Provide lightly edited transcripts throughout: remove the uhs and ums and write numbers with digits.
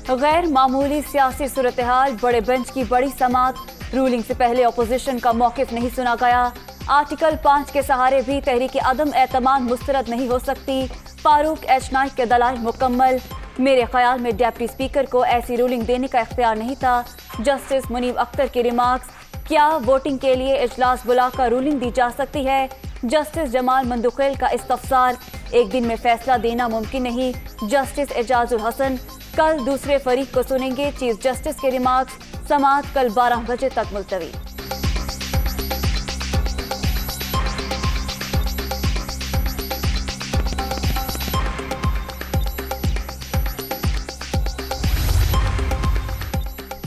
غیر معمولی سیاسی صورتحال، بڑے بینچ کی بڑی سماعت، رولنگ سے پہلے اپوزیشن کا موقف نہیں سنا گیا، آرٹیکل 5 کے سہارے بھی تحریک عدم اعتماد مسترد نہیں ہو سکتی، فاروق ایچ نائک کے دلائل مکمل، میرے خیال میں ڈپٹی اسپیکر کو ایسی رولنگ دینے کا اختیار نہیں تھا، جسٹس منیب اختر کی ریمارکس، کیا ووٹنگ کے لیے اجلاس بلا کر رولنگ دی جا سکتی ہے؟ جسٹس جمال مندوخیل کا استفسار، ایک دن میں فیصلہ دینا ممکن نہیں، جسٹس اعجاز الحسن، کل دوسرے فریق کو سنیں گے، چیف جسٹس کے ریمارکس، سماعت کل 12 بجے تک ملتوی۔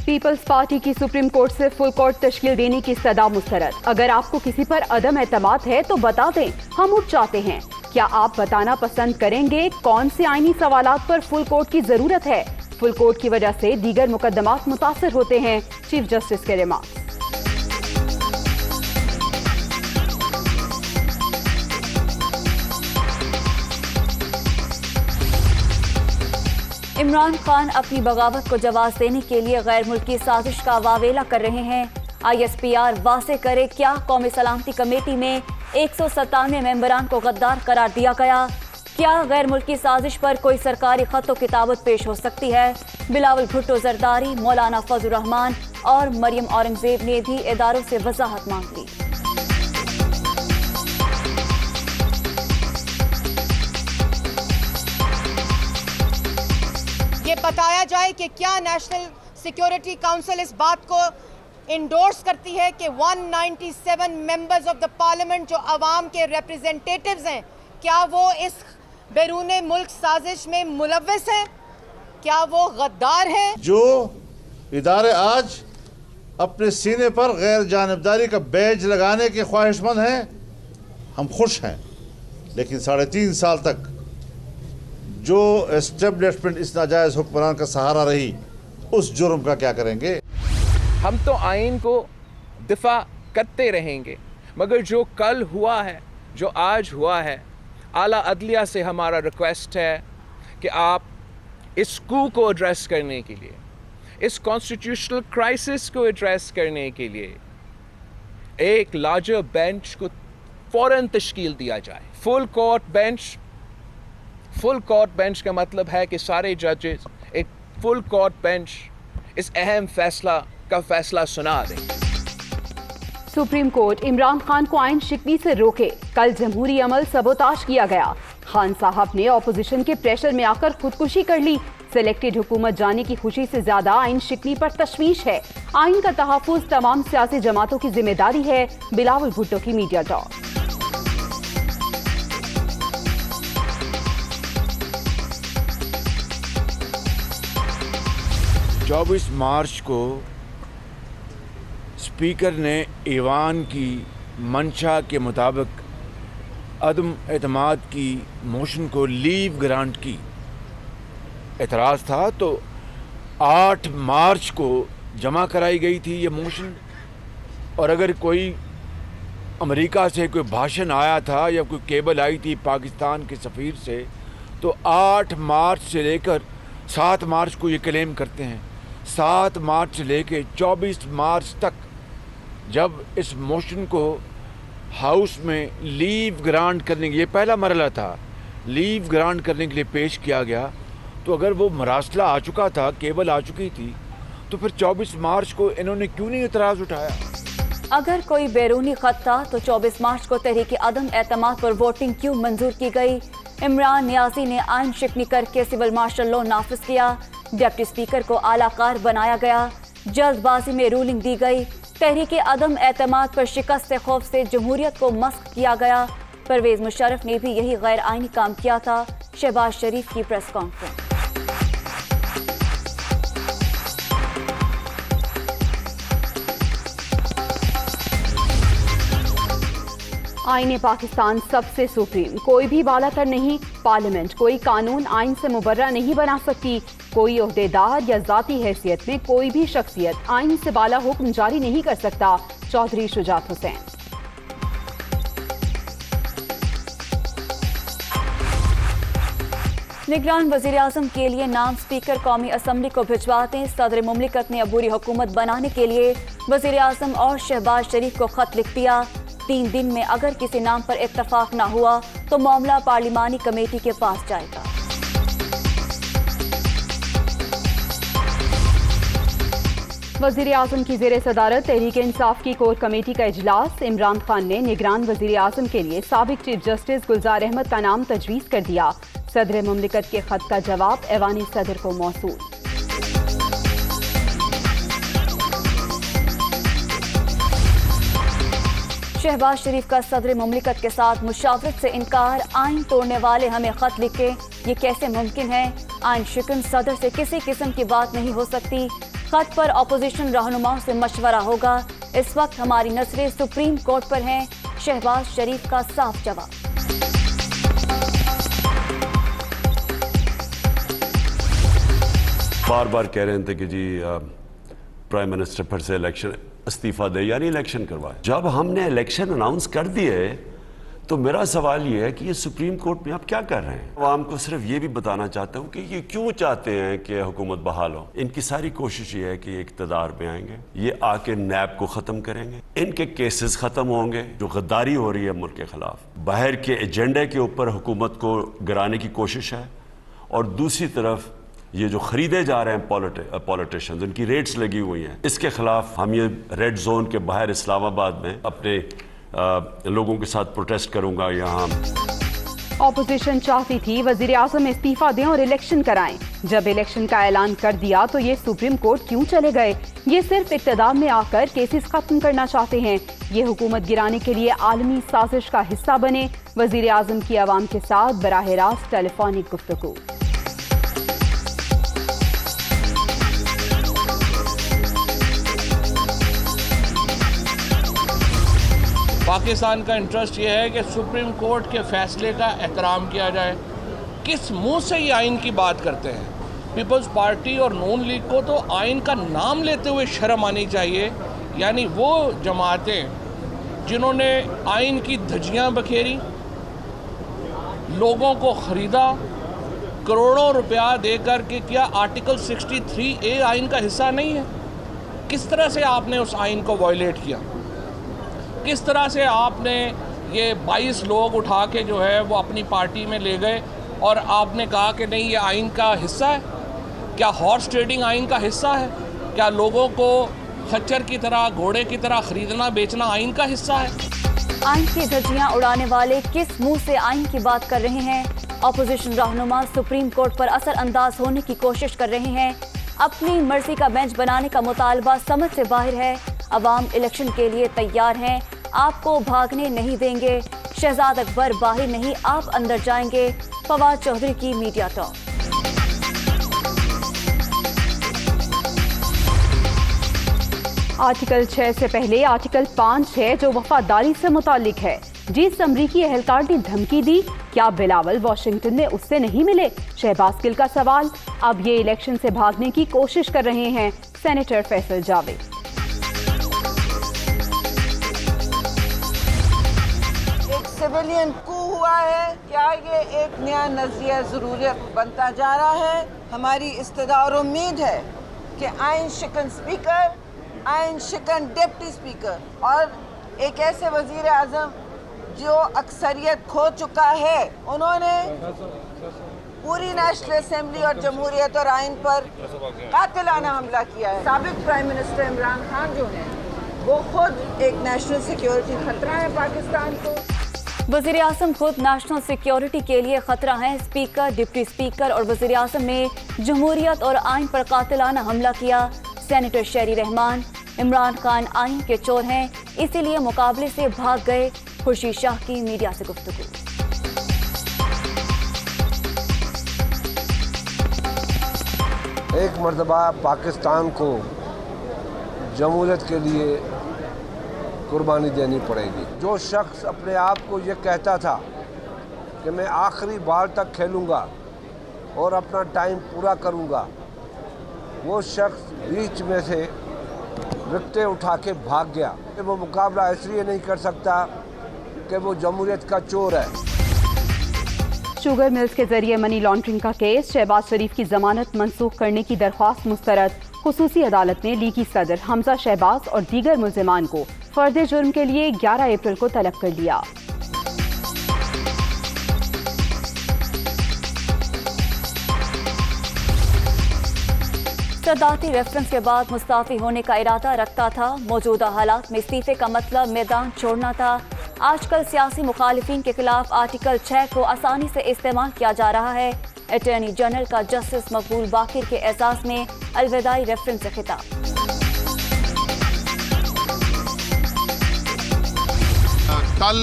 پیپلز پارٹی کی سپریم کورٹ سے فل کورٹ تشکیل دینے کی صدا مسترد، اگر آپ کو کسی پر عدم اعتماد ہے تو بتا دیں، ہم اٹھ جاتے ہیں۔ کیا آپ بتانا پسند کریں گے کون سے آئینی سوالات پر فل کورٹ کی ضرورت ہے؟ فل کورٹ کی وجہ سے دیگر مقدمات متاثر ہوتے ہیں، چیف جسٹس کے ریمارکس۔ عمران خان اپنی بغاوت کو جواز دینے کے لیے غیر ملکی سازش کا واویلا کر رہے ہیں، آئی ایس پی آر واضح کرے کیا قومی سلامتی کمیٹی میں 197 ممبران کو غدار قرار دیا گیا؟ کیا غیر ملکی سازش پر کوئی سرکاری خط و کتابت پیش ہو سکتی ہے؟ بلاول بھٹو زرداری، مولانا فضل الرحمان اور مریم اورنگزیب نے بھی اداروں سے وضاحت مانگ لی۔ یہ بتایا جائے کہ کیا نیشنل سیکیورٹی کونسل اس بات کو انڈورس کرتی ہے کہ 197 ممبرز آف دا پارلیمنٹ جو عوام کے ریپریزنٹیٹیوز ہیں، کیا وہ اس بیرون ملک سازش میں ملوث ہیں؟ کیا وہ غدار ہیں؟ جو ادارے آج اپنے سینے پر غیر جانبداری کا بیج لگانے کے خواہش مند ہیں، ہم خوش ہیں، لیکن 3.5 سال تک جو اسٹیبلشمنٹ اس ناجائز حکمران کا سہارا رہی، اس جرم کا کیا کریں گے؟ ہم تو آئین کو دفاع کرتے رہیں گے، مگر جو کل ہوا ہے، جو آج ہوا ہے، اعلیٰ عدلیہ سے ہمارا ریکویسٹ ہے کہ آپ اس کو ایڈریس کرنے کے لیے، اس کانسٹیٹیوشنل کرائسس کو ایڈریس کرنے کے لیے ایک لارجر بینچ کو فوراً تشکیل دیا جائے۔ فل کورٹ بینچ کا مطلب ہے کہ سارے ججز ایک فل کورٹ بینچ اس اہم فیصلہ کا فیصلہ سنا دیں۔ سپریم کورٹ عمران خان کو آئین شکنی سے روکے، کل جمہوری عمل سبوتاژ کیا گیا، خان صاحب نے اپوزیشن کے پریشر میں آ کر خودکشی کر لی، سلیکٹڈ حکومت جانے کی خوشی سے زیادہ آئین شکنی پر تشویش ہے، آئین کا تحفظ تمام سیاسی جماعتوں کی ذمہ داری ہے، بلاول بھٹو کی میڈیا ٹاک۔ 24 مارچ کو اسپیکر نے ایوان کی منشا کے مطابق عدم اعتماد کی موشن کو لیو گرانٹ کی، اعتراض تھا تو 8 مارچ کو جمع کرائی گئی تھی یہ موشن، اور اگر کوئی امریکہ سے کوئی بھاشن آیا تھا یا کوئی کیبل آئی تھی پاکستان کے سفیر سے تو 8 مارچ سے لے کر 7 مارچ کو یہ کلیم کرتے ہیں، 7 مارچ سے لے کے 24 مارچ تک جب اس موشن کو ہاؤس میں لیو گرانٹ کرنے کے یہ پہلا مرحلہ تھا، لیو گرانٹ کرنے کے لیے پیش کیا گیا، تو اگر وہ مراسلہ آ چکا تھا، کیبل آ چکی تھی، تو پھر 24 مارچ کو انہوں نے کیوں نہیں اعتراض اٹھایا؟ اگر کوئی بیرونی خط تھا تو 24 مارچ کو تحریک عدم اعتماد پر ووٹنگ کیوں منظور کی گئی؟ عمران نیازی نے آئین شکنی کر کے سول مارشل لا نافذ کیا، ڈپٹی اسپیکر کو اعلی کار بنایا گیا، جلد بازی میں رولنگ دی گئی، تحریک عدم اعتماد پر شکست خوف سے جمہوریت کو مسخ کیا گیا، پرویز مشرف نے بھی یہی غیر آئینی کام کیا تھا، شہباز شریف کی پریس کانفرنس۔ آئین پاکستان سب سے سپریم، کوئی بھی بالا تر نہیں، پارلیمنٹ کوئی قانون آئین سے مبرہ نہیں بنا سکتی، کوئی عہدیدار یا ذاتی حیثیت میں کوئی بھی شخصیت آئین سے بالا حکم جاری نہیں کر سکتا، چودھری شجاعت حسین۔ निगरान वजीर आजम के लिए नाम स्पीकर कौमी असम्बली को भिजवाते। सदर मुमलिकत ने अबूरी हुकूमत बनाने के लिए वजीर आजम और शहबाज शरीफ को खत लिख दिया। 3 दिन में अगर किसी नाम पर इत्तफाक न हुआ तो मामला पार्लिमानी कमेटी के पास जाएगा। वजीर आजम की ज़ेर सदारत तहरीक इंसाफ की कोर कमेटी का इजलास। इमरान खान ने निगरान वजीर आजम के लिए साबिक चीफ जस्टिस गुलजार अहमद का नाम तजवीज़ कर दिया। सदर मुमलिकत के खत का जवाब ऐवानी सदर को मौसूल। शहबाज शरीफ का सदर मुमलिकत के साथ मुशावरत से इनकार। आइन तोड़ने वाले हमें खत लिखे, ये कैसे मुमकिन है? आइन शिकन सदर से किसी किस्म की बात नहीं हो सकती। खत पर अपोजिशन रहनुमाओं से मशवरा होगा। इस वक्त हमारी नजरें सुप्रीम कोर्ट पर हैं। शहबाज शरीफ का साफ जवाब। बार बार कह रहे थे कि जी प्राइम मिनिस्टर फिर से इलेक्शन इस्तीफा दे यानी इलेक्शन करवाए। जब हमने इलेक्शन अनाउंस कर दिए तो मेरा सवाल ये है कि ये सुप्रीम कोर्ट में आप क्या कर रहे हैं? आवाम को सिर्फ ये भी बताना चाहता हूँ कि ये क्यों चाहते हैं कि हुकूमत बहाल हो। इनकी सारी कोशिश ये है कि ये इक़्तिदार में आएंगे, ये आके नैब को ख़त्म करेंगे, इनके केसेस ख़त्म होंगे। जो गद्दारी हो रही है मुल्क के ख़िलाफ़, बाहर के एजेंडे के ऊपर हुकूमत को गिराने की कोशिश है, और दूसरी तरफ ये जो खरीदे जा रहे हैं पॉलिटिशियंस, इनकी रेट्स लगी हुई हैं, इसके खिलाफ हम ये रेड जोन के बाहर इस्लामाबाद में अपने लोगों के साथ प्रोटेस्ट करूंगा। यहाँ ऑपोजिशन चाहती थी वजीर आजम इस्तीफा दें और इलेक्शन कराएं। जब इलेक्शन का ऐलान कर दिया तो ये सुप्रीम कोर्ट क्यों चले गए? ये सिर्फ इक़्तिदार में आकर केसेस खत्म करना चाहते हैं। ये हुकूमत गिराने के लिए आलमी साजिश का हिस्सा बने। वजीर आजम की आवाम के साथ बराह रास्त टेलीफोनिक गुफ्तगू। पाकिस्तान का इंटरेस्ट ये है कि सुप्रीम कोर्ट के फैसले का एहतराम किया जाए। किस मुंह से ये आइन की बात करते हैं? पीपल्स पार्टी और नून लीग को तो आइन का नाम लेते हुए शर्म आनी चाहिए। यानी वो जमातें जिन्होंने आइन की धज्जियां बखेरी, लोगों को ख़रीदा, करोड़ों रुपया देकर के, क्या आर्टिकल 63A आइन का हिस्सा नहीं है? किस तरह से आपने उस आइन को वायलेट किया? किस तरह से आपने ये 22 लोग उठा के जो है वो अपनी पार्टी में ले गए और आपने कहा कि नहीं ये आइन का हिस्सा है? क्या हॉर्स ट्रेडिंग आइन का हिस्सा है? क्या लोगों को खच्चर की तरह, घोड़े की तरह खरीदना बेचना आइन का हिस्सा है? आइन की धज्जियां उड़ाने वाले किस मुंह से आइन की बात कर रहे हैं? ऑपोजिशन रहनुमा सुप्रीम कोर्ट पर असर अंदाज होने की कोशिश कर रहे हैं। अपनी मर्जी का बेंच बनाने का मुतालबा समझ से बाहर है। अवाम इलेक्शन के लिए तैयार हैं, आपको भागने नहीं देंगे। शहजाद अकबर बाहर नहीं, आप अंदर जाएंगे। फवाद चौधरी की मीडिया टॉक। आर्टिकल 6 से पहले आर्टिकल 5 है जो वफादारी से मुतालिक है। जिस अमरीकी एहलकार ने धमकी दी, क्या बिलावल वाशिंगटन में उससे नहीं मिले? शहबाज गिल का सवाल। अब ये इलेक्शन से भागने की कोशिश कर रहे हैं सेनेटर फैसल जावेद। सिविलियन कू हुआ है, क्या ये एक नया नजरिया ज़रूरत बनता जा रहा है? हमारी इस्तदा और उम्मीद है कि आइन शिकन स्पीकर, आइन शिकन डिप्टी स्पीकर और एक ऐसे वजीर आज़म जो अक्सरियत खो चुका है, उन्होंने पूरी नेशनल असेंबली और जमहूरियत और आइन पर कातिलाना हमला किया है। साबिक प्राइम मिनिस्टर इमरान खान जो हैं वो खुद एक नेशनल सिक्योरिटी खतरा है पाकिस्तान को। वज़ीर आज़म खुद नेशनल सिक्योरिटी के लिए खतरा हैं। स्पीकर, डिप्टी स्पीकर और वज़ीर आज़म ने जमहूरियत और आइन पर कातिलाना हमला किया। सेनेटर शेरी रहमान, इमरान खान आइन के चोर हैं, इसीलिए मुकाबले से भाग गए। खुर्शीद शाह की मीडिया से गुफ्तगू। एक मरतबा पाकिस्तान को जमहूरियत के लिए कुर्बानी देनी पड़ेगी। जो शख्स अपने आप को ये कहता था कि मैं आखिरी बार तक खेलूँगा और अपना टाइम पूरा करूँगा, वो शख्स बीच में से विकटें उठा के भाग गया। वो मुकाबला इसलिए नहीं कर सकता कि वो जमहूरियत का चोर है। शुगर मिल्स के जरिए मनी लॉन्ड्रिंग का केस, शहबाज शरीफ की जमानत मंसूख करने की दरख्वास्त मुस्तरद। खुसूसी अदालत ने लीगी सदर हमजा शहबाज और दीगर मुल्जिमान को फर्द जुर्म के लिए 11 अप्रैल को तलब कर लिया। सदाती रेफरेंस के बाद मुस्ताफी होने का इरादा रखता था। मौजूदा हालात में इस्तीफे का मतलब मैदान छोड़ना था। आजकल सियासी मुखालिफिन के खिलाफ आर्टिकल 6 को आसानी से इस्तेमाल किया जा रहा है। अटॉर्नी जनरल का जस्टिस मकबूल बाकिर के एहसास में अलविदाई रेफरेंस से खिताब। कल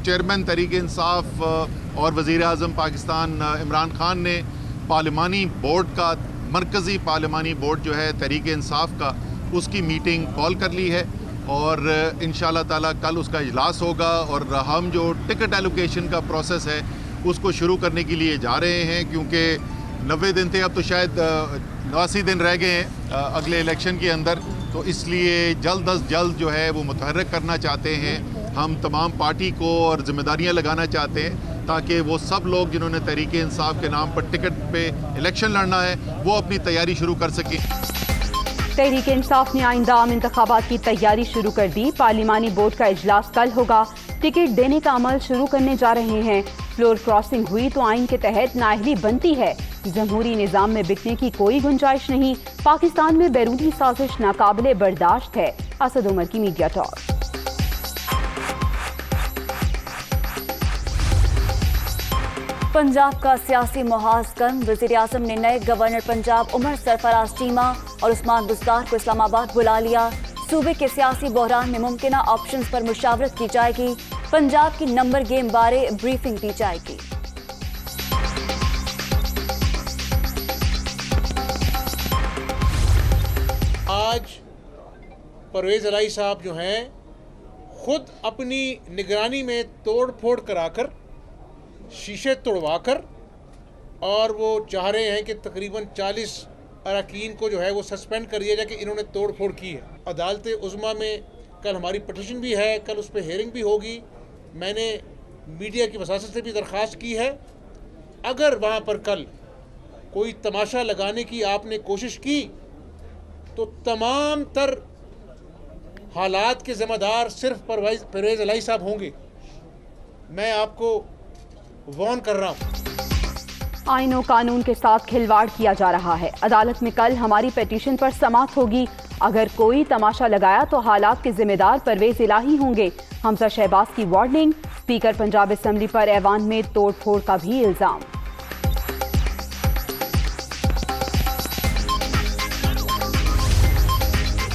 चेयरमैन तहरीक इंसाफ और वज़ीर आज़म पाकिस्तान इमरान खान ने पार्लिमानी बोर्ड का, मरकज़ी पार्लिमानी बोर्ड जो है तहरीक इंसाफ का, उसकी मीटिंग कॉल कर ली है और इंशाअल्लाह ताला कल उसका इजलास होगा और हम जो टिकट एलोकेशन का प्रोसेस है उसको शुरू करने के लिए जा रहे हैं, क्योंकि 90 दिन थे, अब तो शायद 89 दिन रह गए हैं अगले इलेक्शन के अंदर, तो इसलिए जल्द अज जल्द जो है वो मुतहर्रिक करना चाहते हैं। हम तमाम पार्टी को और ज़िम्मेदारियाँ लगाना चाहते हैं ताकि वो सब लोग जिन्होंने तहरीक इंसाफ के नाम पर टिकट पे इलेक्शन लड़ना है वो अपनी तैयारी शुरू कर सकें। तहरीक इंसाफ ने आइंदा आम इंतखाबात की तैयारी शुरू कर दी। पार्लिमानी बोर्ड का इजलास कल होगा। टिकट देने का अमल शुरू करने जा रहे हैं। फ्लोर क्रॉसिंग हुई तो आइन के तहत नाअहली बनती है। जमहूरी निज़ाम में बिकने की कोई गुंजाइश नहीं। पाकिस्तान में बैरूनी साजिश नाकाबिले बर्दाश्त है। असद उमर की मीडिया टॉक। पंजाब का सियासी मुहाज़ वज़ीर-ए-आज़म ने नए गवर्नर पंजाब उमर सरफराज चीमा और उस्मान बुज़दार को इस्लामाबाद बुला लिया। सूबे के सियासी बहरान में मुमकिना ऑप्शंस पर मुशावरत की जाएगी। पंजाब की नंबर गेम बारे ब्रीफिंग दी जाएगी। आज परवेज़ इलाही साहब जो हैं खुद अपनी निगरानी में तोड़ फोड़ कराकर, शीशे तोड़वाकर, और वो चाह रहे हैं कि तकरीबन 40 अरकान को जो है वो सस्पेंड कर दिया जाए कि इन्होंने तोड़ फोड़ की है। अदालत उज़्मा में कल हमारी पटिशन भी है, कल उस पर हेयरिंग भी होगी। मैंने मीडिया की वसासत से भी दरख्वास्त की है, अगर वहाँ पर कल कोई तमाशा लगाने की आपने कोशिश की तो तमाम तर हालात के ज़िम्मेदार सिर्फ परवेज़ इलाही साहब होंगे। मैं आपको वार्न कर रहा हूँ। आइन और कानून के साथ खिलवाड़ किया जा रहा है। अदालत में कल हमारी पिटीशन पर समाअत होगी। अगर कोई तमाशा लगाया तो हालात के जिम्मेदार परवेज़ इलाही होंगे। हमजा शहबाज की वार्निंग। स्पीकर पंजाब असेंबली पर ऐवान में तोड़ फोड़ का भी इल्जाम।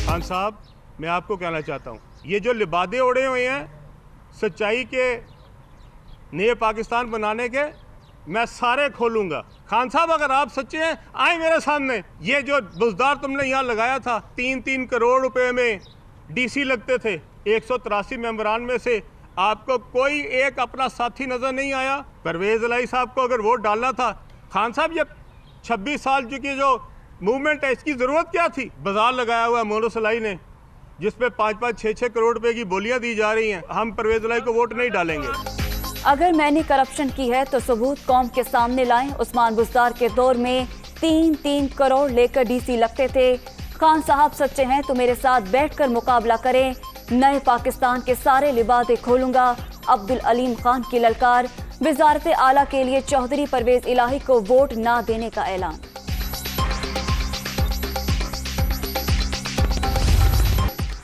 खान साहब, मैं आपको कहना चाहता हूँ, ये जो लिबादे ओढ़े हुए हैं सच्चाई के नए पाकिस्तान बनाने के, मैं सारे खोलूंगा। खान साहब, अगर आप सच्चे हैं आए मेरे सामने। ये जो बुज़दार तुमने यहाँ लगाया था, 3-3 करोड़ रुपए में डीसी लगते थे। 183 मेंबरान में से आपको कोई एक अपना साथी नजर नहीं आया। परवेज़ इलाही साहब को अगर वोट डालना था, खान साहब ये 26 साल की जो मूवमेंट है इसकी ज़रूरत क्या थी? बाजार लगाया हुआ मोनस इलाही ने, जिसपे 5-5, 6-6 करोड़ रुपए की बोलियां दी जा रही हैं। हम परवेज़ इलाही को वोट नहीं डालेंगे। अगर मैंने करप्शन की है तो सबूत कौम के सामने लाएं। उस्मान बुज़दार के दौर में 3-3 करोड़ लेकर डीसी लगते थे। खान साहब सच्चे हैं तो मेरे साथ बैठकर मुकाबला करें। नए पाकिस्तान के सारे लिबादे खोलूंगा। अब्दुल अलीम खान की ललकार। वजारत आला के लिए चौधरी परवेज़ इलाही को वोट ना देने का ऐलान।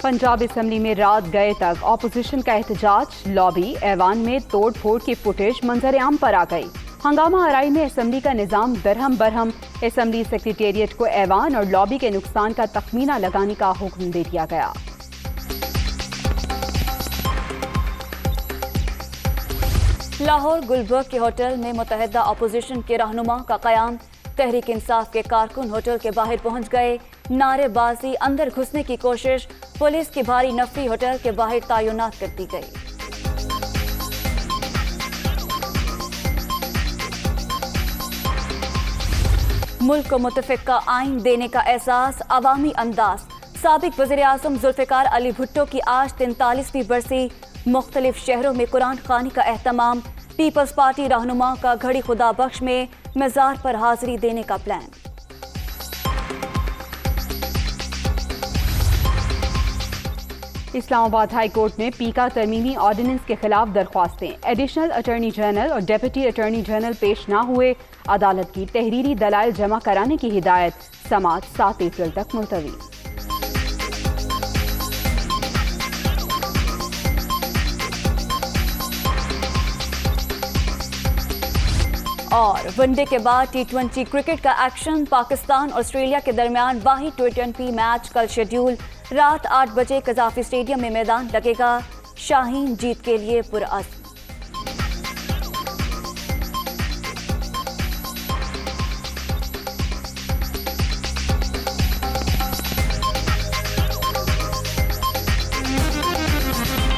पंजाब असेंबली में रात गए तक ऑपोजिशन का एहतजाज। लॉबी ऐवान में तोड़ फोड़ की फुटेज मंजर-ए-आम पर आ गई। हंगामा आराई में असेंबली का निज़ाम दरहम बरहम। असेंबली सेक्रेटेरिएट को ऐवान और लॉबी के नुकसान का तखमीना लगाने का हुक्म दे दिया गया। लाहौर गुलबर्ग के होटल में मुतहदा अपोजिशन के रहनुमा का क़याम। तहरीक इंसाफ के कारकुन होटल के बाहर पहुंच गए। नारेबाजी, अंदर घुसने की कोशिश। पुलिस की भारी नफरी होटल के बाहर तैनात कर दी गई। मुल्क को मुतफ़िक़ा आइन देने का एहसास, अवामी अंदाज। साबिक वज़ीर-ए-आज़म ज़ुल्फ़िकार अली भुट्टो की आज 43वीं बरसी। मुख्तलिफ शहरों में कुरान ख़ानी का एहतमाम। पीपल्स पार्टी रहनुमा का घड़ी खुदा बख्श में मज़ार पर हाजिरी देने का प्लान। इस्लामाबाद हाई कोर्ट में पीका तरमीमी ऑर्डिनेंस के खिलाफ दरख्वास्तें, एडिशनल अटॉर्नी जनरल और डेप्यूटी अटॉर्नी जनरल पेश ना हुए, अदालत की तहरीरी दलाइल जमा कराने की हिदायत, समाअत 7 अप्रैल तक मुलतवी। और वनडे के बाद T20 क्रिकेट का एक्शन, पाकिस्तान ऑस्ट्रेलिया के दरमियान वाहिद T20 मैच कल शेड्यूल, रात 8 बजे कज़ाफ़ी स्टेडियम में मैदान लगेगा। शाहीन जीत के लिए पुरअज़्म।